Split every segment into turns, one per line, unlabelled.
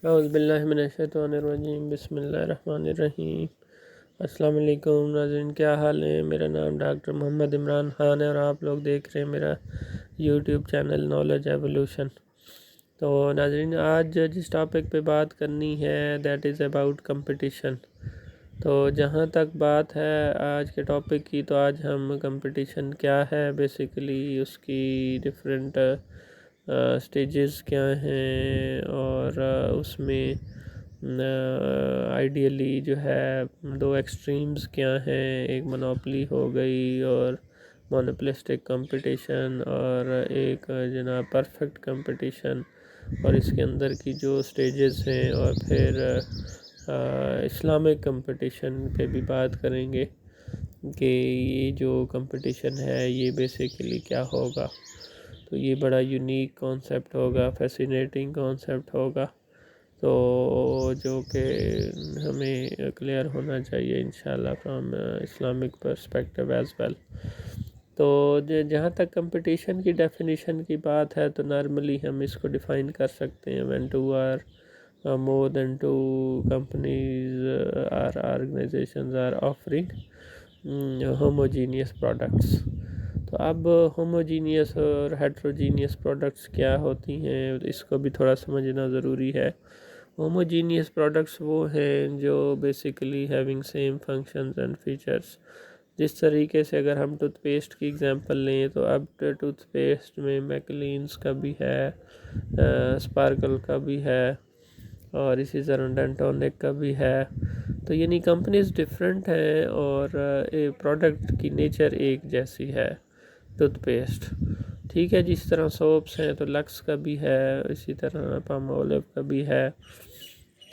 اعوذ باللہ من الشیطان الرجیم، بسم اللہ الرحمن الرحیم۔ السلام علیکم ناظرین، کیا حال ہے؟ میرا نام ڈاکٹر محمد عمران خان ہے اور آپ لوگ دیکھ رہے ہیں میرا یوٹیوب چینل نالج ایولیوشن۔ تو ناظرین، آج جس ٹاپک پہ بات کرنی ہے دیٹ از اباؤٹ کمپٹیشن۔ تو جہاں تک بات ہے آج کے ٹاپک کی، تو آج ہم کمپٹیشن کیا ہے بیسیکلی، اس کی ڈفرینٹ سٹیجز کیا ہیں، اور اس میں آئیڈیلی جو ہے دو ایکسٹریمز کیا ہیں، ایک مونوپلی ہو گئی اور مونوپلسٹک کمپٹیشن، اور ایک جناب پرفیکٹ کمپٹیشن، اور اس کے اندر کی جو سٹیجز ہیں، اور پھر اسلامک کمپٹیشن پہ بھی بات کریں گے کہ یہ جو کمپٹیشن ہے یہ بیسیکلی کیا ہوگا۔ تو یہ بڑا یونیک کانسیپٹ ہوگا، فیسینیٹنگ کانسیپٹ ہوگا، تو جو کہ ہمیں کلیئر ہونا چاہیے انشاءاللہ from Islamic perspective as well. تو جہاں تک کمپٹیشن کی ڈیفینیشن کی بات ہے، تو نارملی ہم اس کو ڈیفائن کر سکتے ہیں when two are more than two companies or organizations are offering homogeneous products۔ تو اب ہوموجینیس اور ہیٹروجینیس پروڈکٹس کیا ہوتی ہیں، اس کو بھی تھوڑا سمجھنا ضروری ہے۔ ہوموجینیس پروڈکٹس وہ ہیں جو basically having same functions and features. جس طریقے سے اگر ہم ٹوتھ پیسٹ کی اگزامپل لیں، تو اب ٹوتھ پیسٹ میں میکلینز کا بھی ہے، اسپارکل کا بھی ہے، اور اسی طرح ڈینٹونک کا بھی ہے۔ تو یعنی کمپنیز ڈفرینٹ ہیں اور پروڈکٹ کی نیچر ایک جیسی ہے۔ ٹوتھ پیسٹ ٹھیک ہے، جس طرح سوپس ہیں تو لکس کا بھی ہے، اسی طرح پام اولو کا بھی ہے۔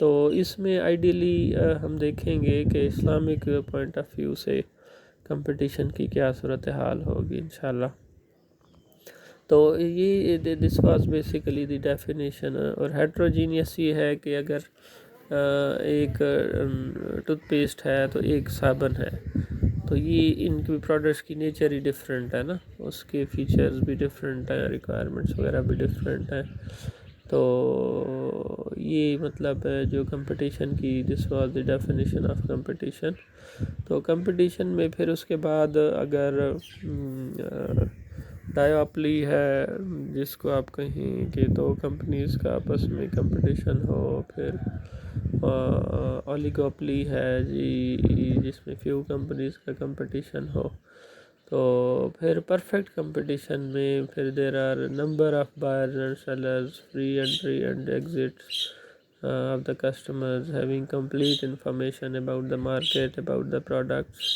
تو اس میں آئیڈیلی ہم دیکھیں گے کہ اسلامک پوائنٹ آف ویو سے کمپٹیشن کی کیا صورتحال ہوگی انشاءاللہ۔ تو یہ دس واز بیسیکلی دی ڈیفینیشن۔ اور ہیٹروجینیس یہ ہے کہ اگر ایک ٹوتھ پیسٹ ہے تو ایک صابن ہے، تو یہ ان کی پروڈکٹس کی نیچر ہی ڈفرینٹ ہے نا، اس کے فیچرز بھی ڈفرینٹ ہیں، ریکوائرمنٹس وغیرہ بھی ڈفرینٹ ہیں۔ تو یہ مطلب جو کمپٹیشن کی this was the definition of competition. تو کمپٹیشن میں پھر اس کے بعد اگر ڈائیوپلی ہے، جس کو آپ کہیں کہ دو کمپنیز کا آپس میں کمپٹیشن ہو، پھر اولیگوپلی ہے جی، جس میں فیو کمپنیز کا کمپٹیشن ہو، تو پھر پرفیکٹ کمپٹیشن میں پھر there are number of buyers and sellers, free entry and exit of the customers, having complete information about the market, about the products,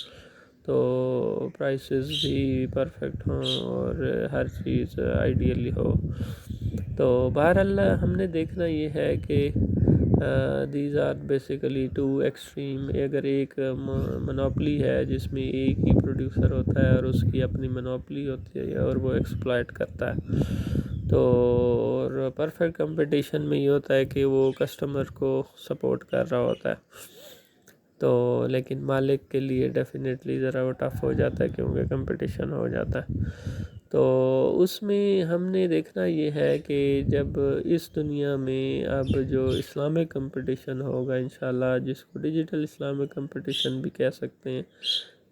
تو پرائسز بھی پرفیکٹ ہوں اور ہر چیز آئیڈیلی ہو۔ تو بہرحال ہم نے دیکھنا یہ ہے کہ these are basically two extreme. اگر ایک مونوپلی ہے جس میں ایک ہی پروڈیوسر ہوتا ہے اور اس کی اپنی مونوپلی ہوتی ہے اور وہ ایکسپلائٹ کرتا ہے، تو اور پرفیکٹ کمپٹیشن میں یہ ہوتا ہے کہ وہ کسٹمر کو سپورٹ کر رہا ہوتا ہے۔ تو لیکن مالک کے لیے ڈیفینیٹلی ذرا وہ ٹف ہو جاتا ہے کیونکہ کمپٹیشن ہو جاتا ہے۔ تو اس میں ہم نے دیکھنا یہ ہے کہ جب اس دنیا میں اب جو اسلامک کمپٹیشن ہوگا انشاءاللہ، جس کو ڈیجیٹل اسلامک کمپٹیشن بھی کہہ سکتے ہیں،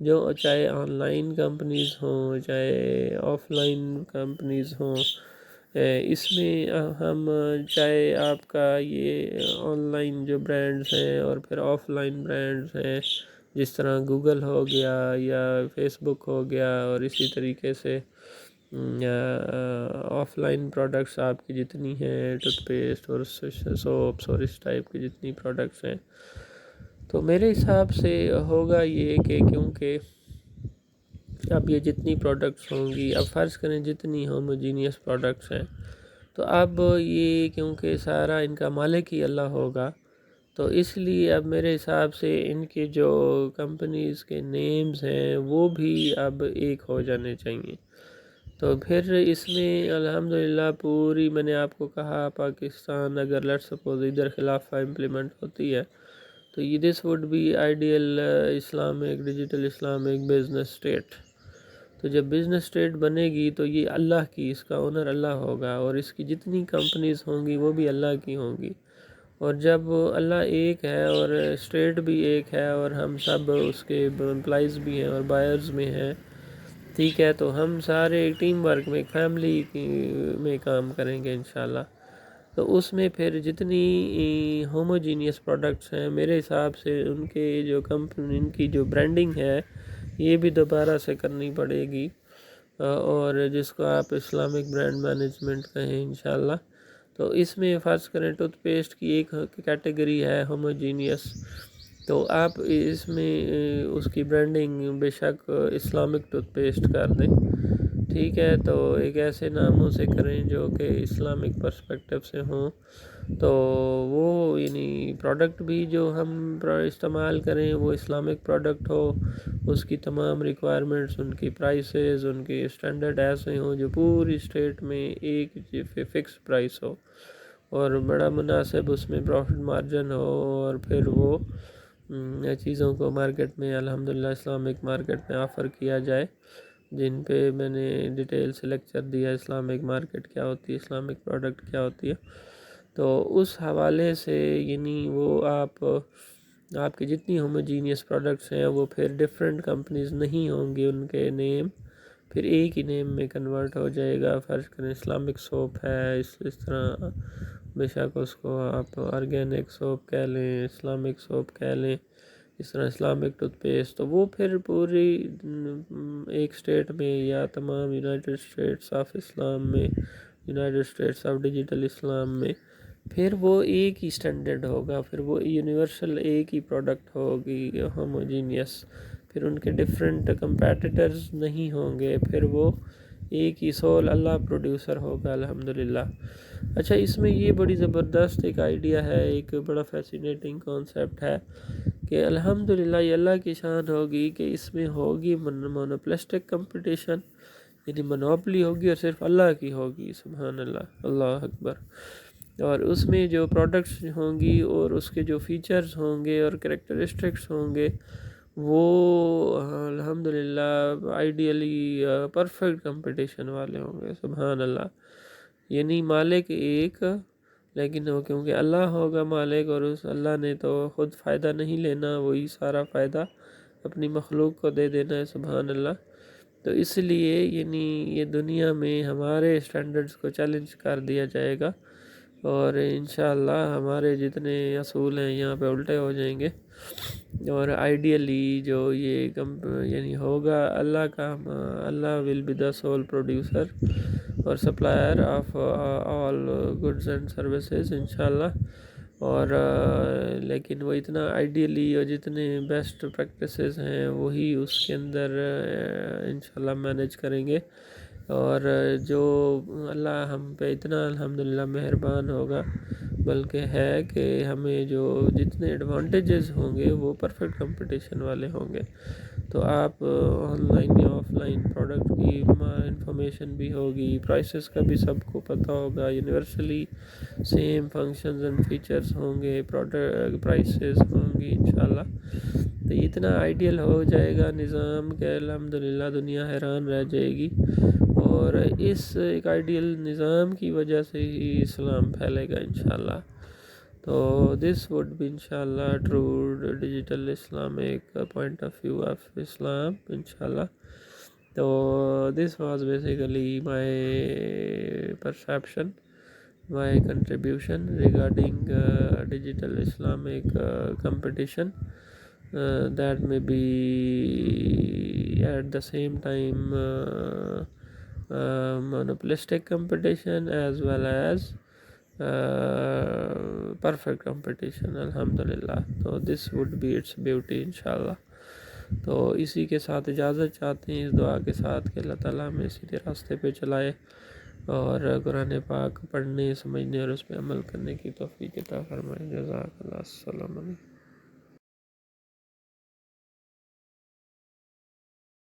جو چاہے آن لائن کمپنیز ہوں چاہے آف لائن کمپنیز ہوں، اس میں ہم چاہے آپ کا یہ آن لائن جو برانڈز ہیں اور پھر آف لائن برانڈز ہیں، جس طرح گوگل ہو گیا یا فیس بک ہو گیا، اور اسی طریقے سے آف لائن پروڈکٹس آپ کی جتنی ہیں ٹوتھ پیسٹ اور سوپس اور اس ٹائپ کی جتنی پروڈکٹس ہیں، تو میرے حساب سے ہوگا یہ کہ کیونکہ اب یہ جتنی پروڈکٹس ہوں گی، اب فرض کریں جتنی ہوموجینیس پروڈکٹس ہیں، تو اب یہ کیونکہ سارا ان کا مالک ہی اللہ ہوگا، تو اس لیے اب میرے حساب سے ان کے جو کمپنیز کے نیمز ہیں وہ بھی اب ایک ہو جانے چاہیے۔ تو پھر اس میں الحمدللہ پوری، میں نے آپ کو کہا پاکستان اگر لیٹ سپوز ادھر خلافہ امپلیمنٹ ہوتی ہے، تو یہ this would be ideal Islamic digital Islamic business state. تو جب بزنس اسٹیٹ بنے گی تو یہ اللہ کی، اس کا اونر اللہ ہوگا، اور اس کی جتنی کمپنیز ہوں گی وہ بھی اللہ کی ہوں گی، اور جب اللہ ایک ہے اور اسٹیٹ بھی ایک ہے اور ہم سب اس کے امپلائیز بھی ہیں اور بائرز میں ہیں، ٹھیک ہے، تو ہم سارے ایک ٹیم ورک میں، ایک فیملی میں کام کریں گے انشاءاللہ۔ تو اس میں پھر جتنی ہوموجینیس پروڈکٹس ہیں، میرے حساب سے ان کے جو کمپنی، ان کی جو برانڈنگ ہے، یہ بھی دوبارہ سے کرنی پڑے گی، اور جس کو آپ اسلامک برانڈ مینجمنٹ کہیں انشاءاللہ۔ تو اس میں فرض کریں ٹوتھ پیسٹ کی ایک کیٹیگری ہے ہوموجینیس، تو آپ اس میں اس کی برانڈنگ بے شک اسلامک ٹوتھ پیسٹ کر دیں، ٹھیک ہے، تو ایک ایسے ناموں سے کریں جو کہ اسلامک پرسپیکٹیو سے ہوں، تو وہ یعنی پروڈکٹ بھی جو ہم استعمال کریں وہ اسلامک پروڈکٹ ہو، اس کی تمام ریکوائرمنٹس، ان کی پرائسز، ان کے اسٹینڈرڈ ایسے ہوں جو پوری اسٹیٹ میں ایک فکس پرائس ہو، اور بڑا مناسب اس میں پروفٹ مارجن ہو، اور پھر وہ چیزوں کو مارکیٹ میں الحمدللہ اسلامک مارکیٹ میں آفر کیا جائے، جن پہ میں نے ڈیٹیل سے لیکچر دیا، اسلامک مارکیٹ کیا ہوتی ہے، اسلامک پروڈکٹ کیا ہوتی ہے۔ تو اس حوالے سے یعنی وہ آپ کے جتنی ہوموجینیس پروڈکٹس ہیں وہ پھر ڈیفرنٹ کمپنیز نہیں ہوں گی، ان کے نیم پھر ایک ہی نیم میں کنورٹ ہو جائے گا۔ فرض کریں اسلامک سوپ ہے، اس طرح بے شک اس کو آپ آرگینک سوپ کہہ لیں، اسلامک سوپ کہہ لیں، اس طرح اسلامک ٹوتھ پیسٹ، تو وہ پھر پوری ایک اسٹیٹ میں یا تمام یونائٹڈ اسٹیٹس آف اسلام میں، یونائٹڈ اسٹیٹس آف ڈیجیٹل اسلام میں پھر وہ ایک ہی اسٹینڈرڈ ہوگا، پھر وہ یونیورسل ایک ہی پروڈکٹ ہوگی ہوموجینیس، پھر ان کے ڈیفرنٹ کمپیٹیٹرز نہیں ہوں گے، پھر وہ ایک ہی سول اللہ پروڈیوسر ہوگا الحمدللہ۔ اچھا، اس میں یہ بڑی زبردست ایک آئیڈیا ہے، ایک بڑا فیسینیٹنگ کانسیپٹ ہے کہ الحمدللہ یہ اللہ کی شان ہوگی کہ اس میں ہوگی مونوپلسٹک کمپٹیشن، یعنی منوپلی ہوگی اور صرف اللہ کی ہوگی، سبحان اللہ، اللہ اکبر، اور اس میں جو پروڈکٹس ہوں گی اور اس کے جو فیچرز ہوں گے اور کریکٹرسٹکس ہوں گے وہ الحمدللہ آئیڈیلی پرفیکٹ کمپٹیشن والے ہوں گے، سبحان اللہ، یعنی مالک ایک، لیکن وہ کیونکہ اللہ ہوگا مالک، اور اس اللہ نے تو خود فائدہ نہیں لینا، وہی سارا فائدہ اپنی مخلوق کو دے دینا ہے، سبحان اللہ۔ تو اس لیے یعنی یہ دنیا میں ہمارے اسٹینڈرڈز کو چیلنج کر دیا جائے گا، اور انشاءاللہ ہمارے جتنے اصول ہیں یہاں پہ الٹے ہو جائیں گے، اور آئیڈیلی جو یہ یعنی ہوگا اللہ کا، اللہ will be the sole producer اور supplier of all goods and services انشاءاللہ، اور لیکن وہ اتنا آئیڈیلی اور جتنے بیسٹ پریکٹسز ہیں وہی اس کے اندر انشاءاللہ مینیج کریں گے، اور جو اللہ ہم پہ اتنا الحمدللہ مہربان ہوگا، بلکہ ہے کہ ہمیں جو جتنے ایڈوانٹیجز ہوں گے وہ پرفیکٹ کمپٹیشن والے ہوں گے، تو آپ آن لائن یا آف لائن پروڈکٹ کی انفارمیشن بھی ہوگی، پرائسز کا بھی سب کو پتہ ہوگا، universally same functions and features ہوں گے، پروڈکٹ پرائسز ہوں گی انشاءاللہ۔ تو اتنا آئیڈیل ہو جائے گا نظام کہ الحمدللہ دنیا حیران رہ جائے گی، اور اس ایک آئیڈیل نظام کی وجہ سے ہی اسلام پھیلے گا انشاءاللہ۔ تو دس وڈ بی انشاءاللہ true digital Islamic point of view of اسلام انشاءاللہ۔ تو this was basically my perception, my contribution regarding digital Islamic competition that may be at the same time monopolistic competition as well as perfect competition alhamdulillah. So this would be its beauty inshallah. تو اسی کے ساتھ اجازت چاہتے ہیں، اس دعا کے ساتھ کہ اللہ تعالیٰ ہمیں سیدھے راستے پہ چلائے، اور قرآن پاک پڑھنے، سمجھنے اور اس پہ عمل کرنے کی توفیق عطا فرمائے۔ جزاک اللہ، السلام علیکم۔